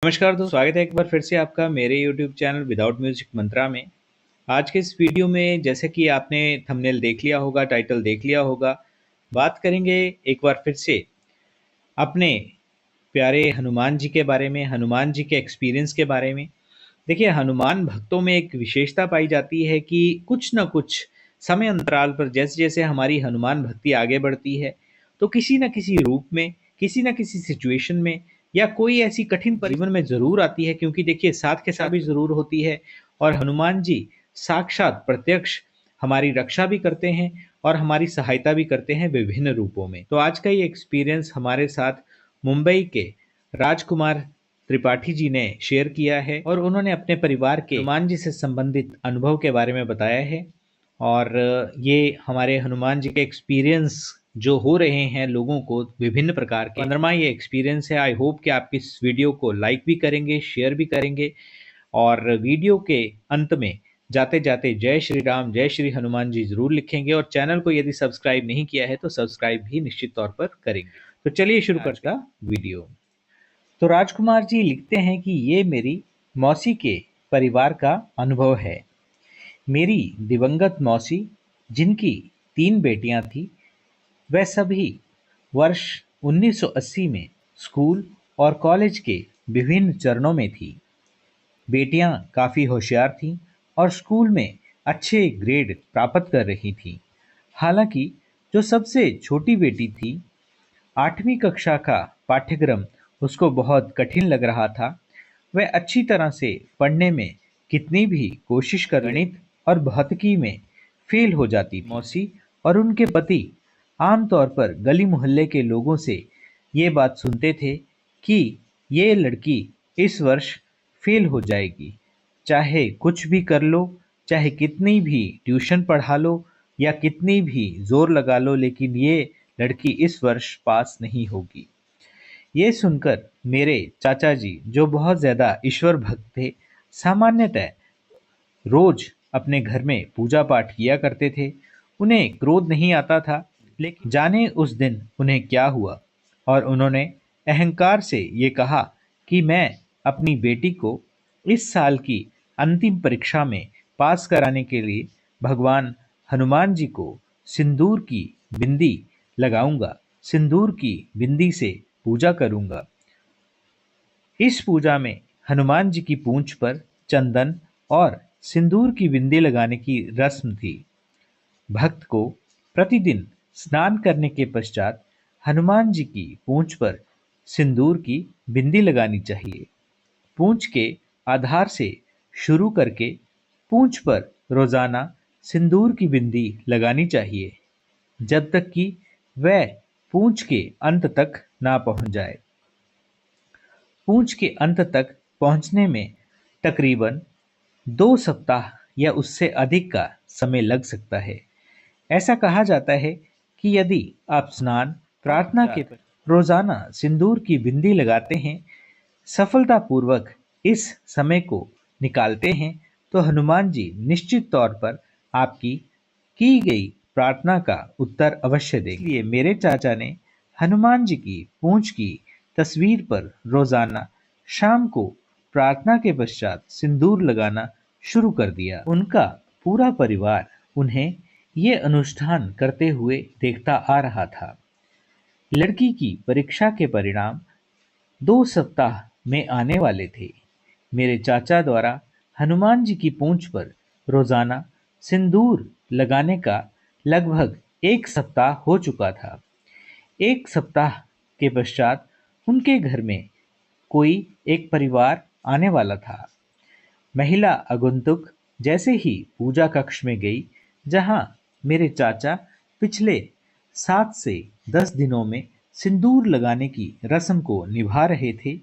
नमस्कार दोस्तों, स्वागत है एक बार फिर से आपका मेरे YouTube चैनल विदाउट म्यूजिक मंत्रा में। आज के इस वीडियो में जैसे कि आपने थंबनेल देख लिया होगा, टाइटल देख लिया होगा, बात करेंगे एक बार फिर से अपने प्यारे हनुमान जी के बारे में, हनुमान जी के एक्सपीरियंस के बारे में। देखिए, हनुमान भक्तों में एक विशेषता पाई जाती है कि कुछ न कुछ समय अंतराल पर जैसे-जैसे हमारी हनुमान भक्ति आगे बढ़ती है, तो किसी न किसी रूप में, किसी न किसी सिचुएशन में या कोई ऐसी कठिन जीवन में ज़रूर आती है, क्योंकि देखिए साथ के साथ भी ज़रूर होती है और हनुमान जी साक्षात प्रत्यक्ष हमारी रक्षा भी करते हैं और हमारी सहायता भी करते हैं विभिन्न रूपों में। तो आज का ये एक्सपीरियंस हमारे साथ मुंबई के राजकुमार त्रिपाठी जी ने शेयर किया है और उन्होंने अपने परिवार के हनुमान जी से संबंधित अनुभव के बारे में बताया है। और ये हमारे हनुमान जी के एक्सपीरियंस जो हो रहे हैं लोगों को विभिन्न प्रकार के 15वां ये एक्सपीरियंस है। आई होप कि आप इस वीडियो को लाइक भी करेंगे, शेयर भी करेंगे और वीडियो के अंत में जाते-जाते जय श्री राम, जय श्री हनुमान जी ज़रूर लिखेंगे और चैनल को यदि सब्सक्राइब नहीं किया है तो सब्सक्राइब भी निश्चित तौर पर करेंगे। तो चलिए शुरू करते हैं वीडियो। तो राजकुमार जी लिखते हैं कि ये मेरी मौसी के परिवार का अनुभव है। मेरी दिवंगत मौसी, जिनकी 3 बेटियां थीं, वह सभी वर्ष 1980 में स्कूल और कॉलेज के विभिन्न चरणों में थी। बेटियां काफ़ी होशियार थीं और स्कूल में अच्छे ग्रेड प्राप्त कर रही थीं। हालांकि जो सबसे छोटी बेटी थी, 8वीं कक्षा का पाठ्यक्रम उसको बहुत कठिन लग रहा था। वह अच्छी तरह से पढ़ने में कितनी भी कोशिश कर गणित और भौतिकी में फेल हो जाती थी। मौसी और उनके पति आमतौर पर गली मोहल्ले के लोगों से ये बात सुनते थे कि ये लड़की इस वर्ष फेल हो जाएगी, चाहे कुछ भी कर लो, चाहे कितनी भी ट्यूशन पढ़ा लो या कितनी भी जोर लगा लो, लेकिन ये लड़की इस वर्ष पास नहीं होगी। ये सुनकर मेरे चाचा जी, जो बहुत ज़्यादा ईश्वर भक्त थे, सामान्यतः रोज अपने घर में पूजा पाठ किया करते थे। उन्हें क्रोध नहीं आता था, लेकिन जाने उस दिन उन्हें क्या हुआ और उन्होंने अहंकार से ये कहा कि मैं अपनी बेटी को इस साल की अंतिम परीक्षा में पास कराने के लिए भगवान हनुमान जी को सिंदूर की बिंदी लगाऊंगा, सिंदूर की बिंदी से पूजा करूंगा। इस पूजा में हनुमान जी की पूंछ पर चंदन और सिंदूर की बिंदी लगाने की रस्म थी। भक्त को प्रतिदिन स्नान करने के पश्चात हनुमान जी की पूंछ पर सिंदूर की बिंदी लगानी चाहिए। पूंछ के आधार से शुरू करके पूंछ पर रोजाना सिंदूर की बिंदी लगानी चाहिए, जब तक कि वह पूंछ के अंत तक ना पहुंच जाए। पूंछ के अंत तक पहुंचने में तकरीबन 2 सप्ताह या उससे अधिक का समय लग सकता है। ऐसा कहा जाता है कि यदि आप स्नान, प्रार्थना के रोजाना सिंदूर की बिंदी लगाते हैं, सफलतापूर्वक इस समय को निकालते हैं, तो हनुमान जी निश्चित तौर पर आपकी की गई प्रार्थना का उत्तर अवश्य देंगे। इसलिए मेरे चाचा ने हनुमान जी की पूंछ की तस्वीर पर रोजाना शाम को प्रार्थना के पश्चात सिंदूर लगाना शुरू कर दिया। उनका पूरा परिवार उन्हें ये अनुष्ठान करते हुए देखता आ रहा था। लड़की की परीक्षा के परिणाम 2 सप्ताह में आने वाले थे। मेरे चाचा द्वारा हनुमान जी की पूंछ पर रोजाना सिंदूर लगाने का लगभग 1 सप्ताह हो चुका था। 1 सप्ताह के पश्चात उनके घर में कोई एक परिवार आने वाला था। महिला आगंतुक जैसे ही पूजा कक्ष में गई, जहां मेरे चाचा पिछले 7 से 10 दिनों में सिंदूर लगाने की रस्म को निभा रहे थे,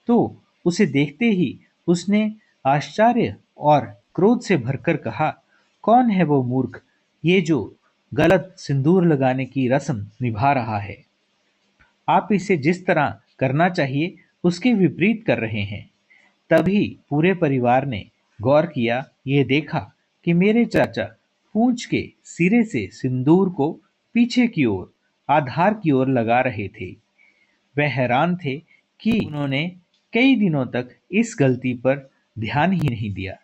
तो उसे देखते ही उसने आश्चर्य और क्रोध से भरकर कहा, कौन है वो मूर्ख, ये जो गलत सिंदूर लगाने की रस्म निभा रहा है? आप इसे जिस तरह करना चाहिए उसके विपरीत कर रहे हैं। तभी पूरे परिवार ने गौर किया, ये देखा कि मेरे चाचा पूंछ के सिरे से सिंदूर को पीछे की ओर, आधार की ओर लगा रहे थे। वह हैरान थे कि उन्होंने कई दिनों तक इस गलती पर ध्यान ही नहीं दिया।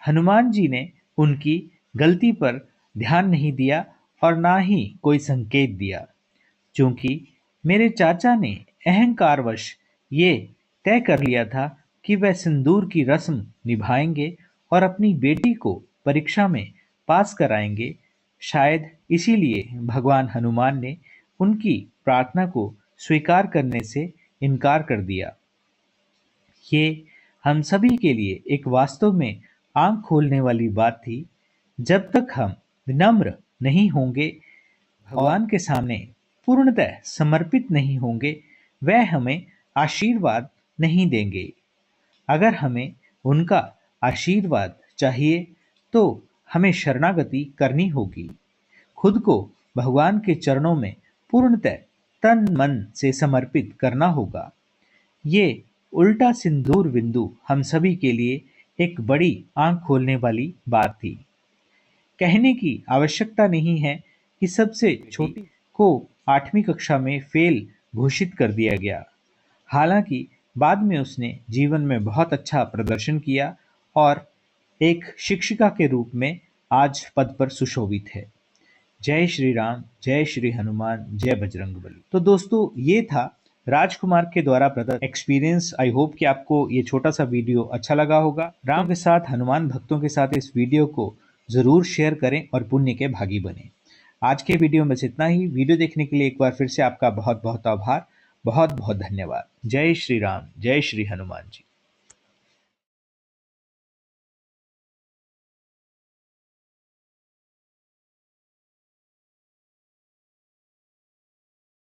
हनुमान जी ने उनकी गलती पर ध्यान नहीं दिया और ना ही कोई संकेत दिया। चूंकि मेरे चाचा ने अहंकारवश ये तय कर लिया था कि वह सिंदूर की रस्म निभाएंगे और अपनी बेटी को परीक्षा में पास कराएंगे, शायद इसीलिए भगवान हनुमान ने उनकी प्रार्थना को स्वीकार करने से इनकार कर दिया। ये हम सभी के लिए एक वास्तव में आंख खोलने वाली बात थी। जब तक हम विनम्र नहीं होंगे, भगवान के सामने पूर्णतः समर्पित नहीं होंगे, वह हमें आशीर्वाद नहीं देंगे। अगर हमें उनका आशीर्वाद चाहिए तो हमें शरणागति करनी होगी, खुद को भगवान के चरणों में पूर्णतः तन मन से समर्पित करना होगा। ये उल्टा सिंदूर बिंदु हम सभी के लिए एक बड़ी आंख खोलने वाली बात थी। कहने की आवश्यकता नहीं है कि सबसे छोटी को 8वीं कक्षा में फेल घोषित कर दिया गया। हालांकि बाद में उसने जीवन में बहुत अच्छा प्रदर्शन किया और एक शिक्षिका के रूप में आज पद पर सुशोभित है। जय श्री राम, जय श्री हनुमान, जय बजरंगबली। तो दोस्तों, ये था राजकुमार के द्वारा प्रदत्त एक्सपीरियंस। आई होप कि आपको ये छोटा सा वीडियो अच्छा लगा होगा। राम के साथ, हनुमान भक्तों के साथ इस वीडियो को जरूर शेयर करें और पुण्य के भागी बने। आज के वीडियो में बस इतना ही। वीडियो देखने के लिए एक बार फिर से आपका बहुत बहुत आभार, बहुत बहुत धन्यवाद। जय श्री राम, जय श्री हनुमान जी।